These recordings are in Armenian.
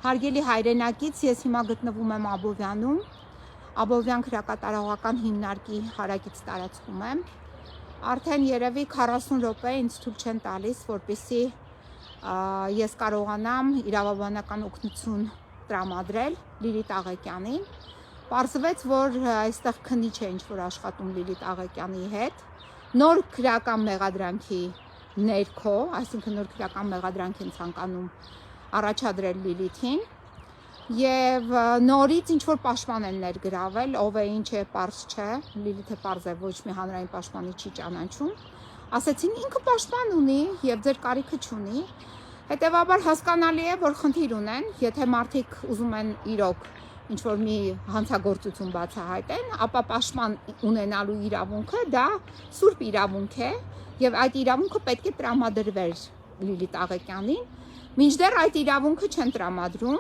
Հարգելի հայրենակից, ես հիմա գտնվում եմ Աբովյանում, Աբովյան քրակատարողական հիմնարկի հարակից տարածքում եմ։ Արդեն երևի 40 րոպե ինձ թույլ չեն տալիս, որպեսզի ես կարողանամ իրավաբանական օգնություն տրամադրել Լիլիթ Աղեկյանին։ Պարզվեց, որ այստեղ քննիչ է ինչ-որ աշխատում Լիլիթ Աղեկյանի հետ, նոր քրեական մեղադրանքի ներքո, այսինքն նոր քրեական մեղադրանք են ցանկանում առաջադրել Լիլիթին եւ նորից ինչ-որ պաշտպան են ներգրավել, ով է ինչ է պարզ չէ, Լիլիթը պարզ է, ոչ մի հանրային պաշտպանի չի ճանաչում, ասեցին ինքը պաշտպան ունի եւ ձեր կարիքը չունի, հետեւաբար հասկանալի է, որ խնդիր ունեն, եթե մարդիկ ուզում են իրոք ինչ-որ մի հանցագործություն բացահայտեն, ապա պաշտպան ունենալու իրավունքը դա սուրբ իրավունք է եւ այդ իրավունքը պետք է տրամադրվեր Լիլիթ Աղեկյանին, մինչդեռ այդ իրավունքը չեն տրամադրում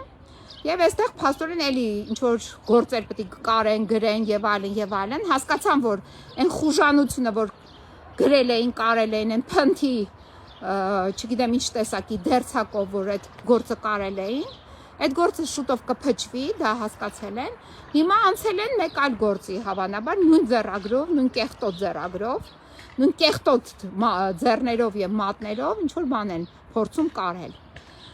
եւ այստեղ փաստորեն էլի ինչ որ գործեր պետք է կարեն, գրեն եւ այլն, հասկացան, որ այն խուժանությունը, որ գրել էին, կարել էին, այն փնթի, չգիտեմ ինչ տեսակի դերձակով, որ այդ գործը կարել էին, այդ գործը շուտով կփչվի, դա հասկացել են։ Հիմա անցել են մեկ այլ գործի, հավանաբար նույն ձեռագրով, նույն կեղտոտ ձեռագրով, նույն կեղտոտ ձեռներով եւ մատներով ինչ որ բան են փորձում կարել։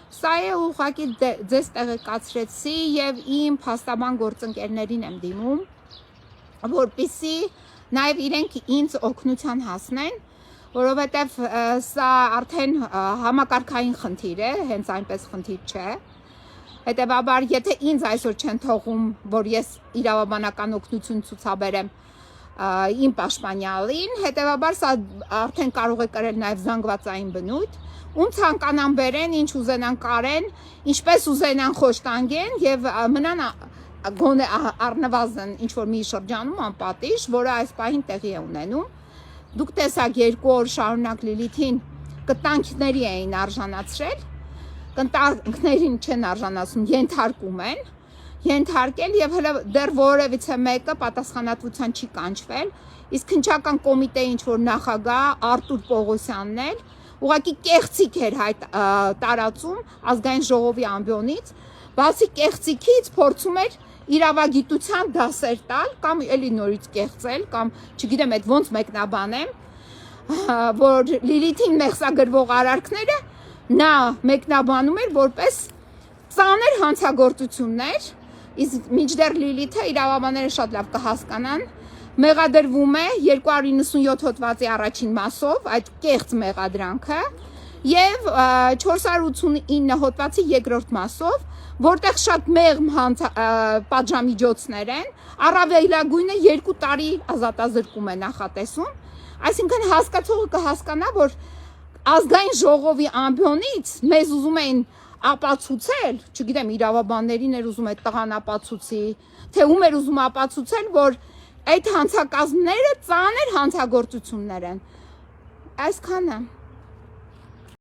Սա է ուղղակի ձեզ տեղեկացրեցի եւ իմ փաստաբան գործընկերներին եմ դիմում, որպեսզի նաեւ իրենք ինձ օգնության հասնեն, որովհետեւ սա արդեն համակարգային խնդիր է, հենց այնպես խնդիր չէ։ Հետեւաբար, եթե ինձ այսօր չեն թողում, որ ես իրավաբանական օգնություն ցուցաբերեմ իմ պաշտպանյալին, հետեւաբար սա արդեն կարող է կրել նաեւ զանգվածային բնույթ, ում ցանկանան բերեն, ինչ ուզենան կարեն, ինչպես ուզենան խոշտանգեն եւ մնան գոնե առնվազն ինչ որ մի շրջանում անպատիժ, որը այս պահին տեղի է ունենում։ Դուք տեսաք 2 օր շարունակ Լիլիթին կտանքների էին արժանացրել, կտանքներին չեն արժանացում, ենթարկում են, ենթարկել եւ հələ դեռ որևիցե մեկը պատասխանատվության չի կանչվել, իսկ քննչական կոմիտեի ինչ որ նախագահ Արտուր Պողոսյանն էլ ուղղակի կեղծիք էր տարածում ազգային ժողովի ամբիոնից, բացի կեղծիքից փորձում էր իրավագիտության դասեր տալ կամ էլի նորից կեղծել կամ չգիտեմ այդ ոնց մեկնաբանեմ, որ Լիլիթին մեղսագրվող արարքները նա մեկնաբանում էր որպես ծանր հանցագործություններ, իսկ մինչդեռ Լիլիթը իրավաբանները շատ լավ կհասկանան, մեղադրվում է 297 հոդվածի առաջին մասով, այդ կեղծ մեղադրանքը, եւ 489 հոդվածի երկրորդ մասով, որտեղ շատ մեղմ պատժամիջոցներ են, առավելագույնը 2 տարի ազատազրկում է նախատեսում, այսինքն հասկացողը կհասկանա, որ ազգային ժողովի ամբիոնից մեզ ուզում էին ապացուցել, չգիտեմ իրավաբաններին էր ուզում այդ տղան ապացուցի, թե ում էր ուզում ապացուցել, որ այդ հանցակազմները ծանր հանցագործություններ են։ Այսքանը։